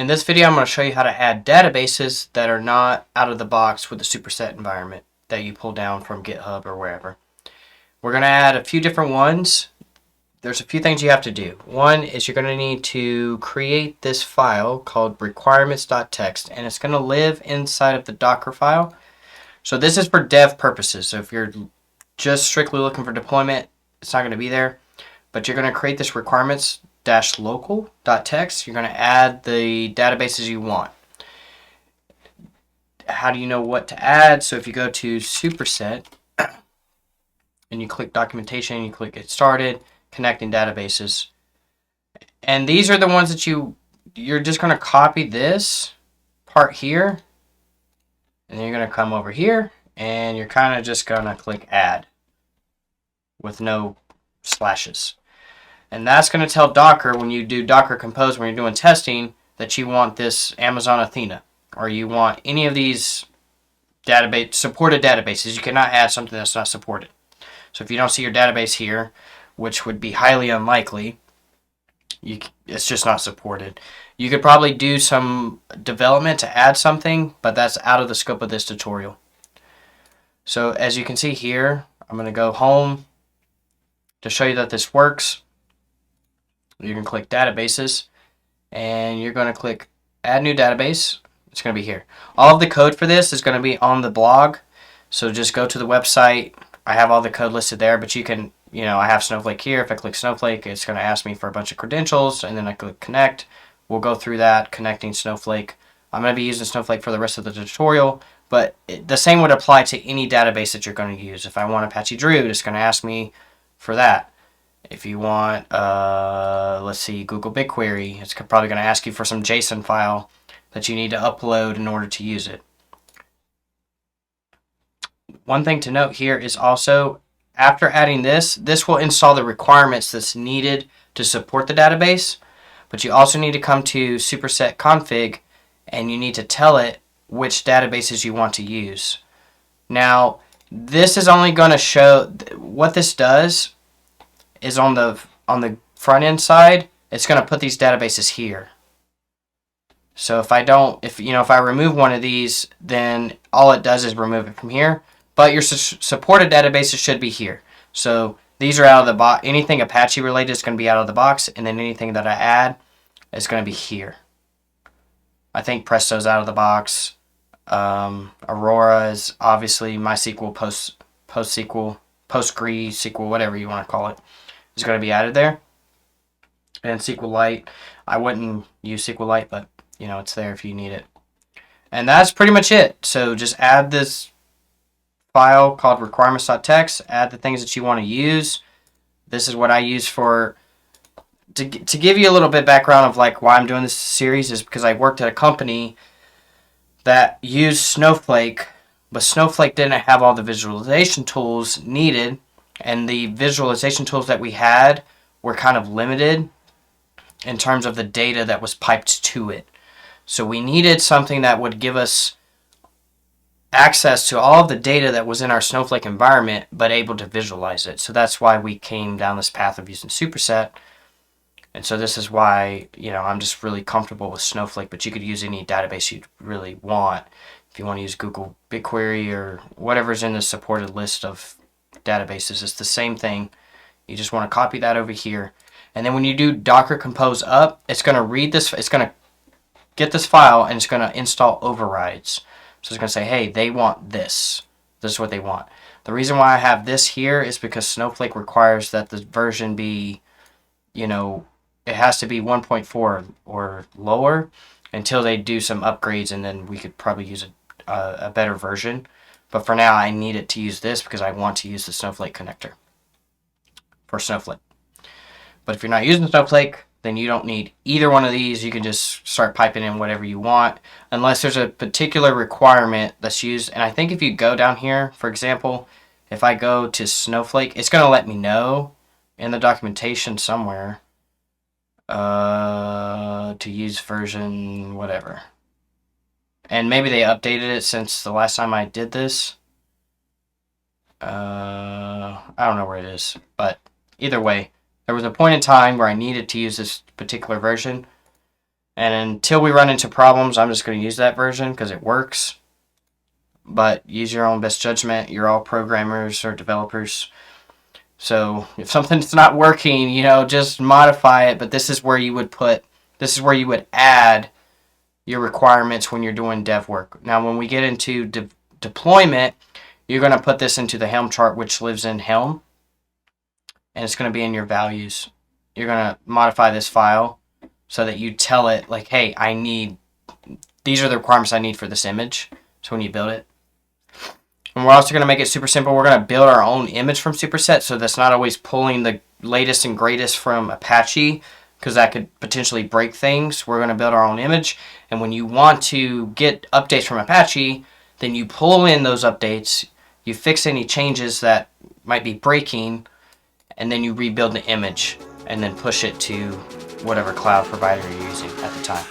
this video, I'm going to show you how to add databases that are not out of the box with the Superset environment that you pull down from GitHub or wherever. We're going to add a few different ones. There's a few things you have to do. One is you're going to need to create this file called requirements.txt, and it's going to live inside of the Docker file. So this is for dev purposes. So if you're just strictly looking for deployment, it's not going to be there. But you're going to create this requirements-local.txt. You're going to add the databases you want. How do you know what to add? So if you go to Superset and you click documentation, you click get started, connecting databases. And these are the ones that you're just going to copy this part here. And then you're going to come over here and you're kind of just going to click add with no slashes. And that's going to tell Docker when you do Docker Compose, when you're doing testing, that you want this Amazon Athena, or you want any of these supported databases. You cannot add something that's not supported. So if you don't see your database here, which would be highly unlikely, it's just not supported. You could probably do some development to add something, but that's out of the scope of this tutorial. So as you can see here, I'm going to go home to show you that this works. You can click databases and you're going to click add new database. It's going to be here. All of the code for this is going to be on the blog. So just go to the website. I have all the code listed there, but you can, I have Snowflake here. If I click Snowflake, it's going to ask me for a bunch of credentials, and then I click connect. We'll go through that, connecting Snowflake. I'm going to be using Snowflake for the rest of the tutorial, but the same would apply to any database that you're going to use. If I want Apache Druid, it's going to ask me for that. If you want, let's see, Google BigQuery, it's probably going to ask you for some JSON file that you need to upload in order to use it. One thing to note here is also, after adding this will install the requirements that's needed to support the database, but you also need to come to Superset config and you need to tell it which databases you want to use. Now, this is only going to show, what this does is on the front end side, it's going to put these databases here. So if I remove one of these, then all it does is remove it from here. But your supported databases should be here. So these are out of the box. Anything Apache related is going to be out of the box, and then anything that I add is going to be here. I think Presto's out of the box. Aurora is obviously MySQL, PostSQL, PostgreSQL, whatever you want to call it, is going to be added there. And SQLite, I wouldn't use SQLite, but it's there if you need it. And that's pretty much it. So just add this file called requirements.txt, add the things that you want to use. This is what I use to give you a little bit background of why I'm doing this series, is because I worked at a company that used Snowflake, but Snowflake didn't have all the visualization tools needed, and the visualization tools that we had were kind of limited in terms of the data that was piped to it. So we needed something that would give us access to all of the data that was in our Snowflake environment, but able to visualize it. So that's why we came down this path of using Superset. And so this is why, I'm just really comfortable with Snowflake, but you could use any database you really want. If you want to use Google BigQuery or whatever's in the supported list of databases, it's the same thing. You just want to copy that over here. And then when you do Docker Compose up, it's going to read this, it's going to get this file, and it's going to install overrides. So it's going to say, hey, they want this. This is what they want. The reason why I have this here is because Snowflake requires that the version be, it has to be 1.4 or lower until they do some upgrades, and then we could probably use a better version. But for now, I need it to use this because I want to use the Snowflake connector for Snowflake. But if you're not using Snowflake, then you don't need either one of these. You can just start piping in whatever you want, unless there's a particular requirement that's used. And I think if you go down here, for example, if I go to Snowflake, it's going to let me know in the documentation somewhere to use version whatever. And maybe they updated it since the last time I did this. I don't know where it is, but either way, there was a point in time where I needed to use this particular version, And until we run into problems, I'm just going to use that version because it works. But use your own best judgment. You're all programmers or developers. So if something's not working, just modify it. But this is where you would add your requirements when you're doing dev work. Now, when we get into deployment, you're going to put this into the Helm chart, which lives in Helm. And it's going to be in your values. You're going to modify this file so that you tell it, like, hey, these are the requirements I need for this image. So when you build it. And we're also going to make it super simple. We're going to build our own image from Superset, so that's not always pulling the latest and greatest from Apache, because that could potentially break things. We're going to build our own image. And when you want to get updates from Apache, then you pull in those updates, you fix any changes that might be breaking, and then you rebuild the image and then push it to whatever cloud provider you're using at the time.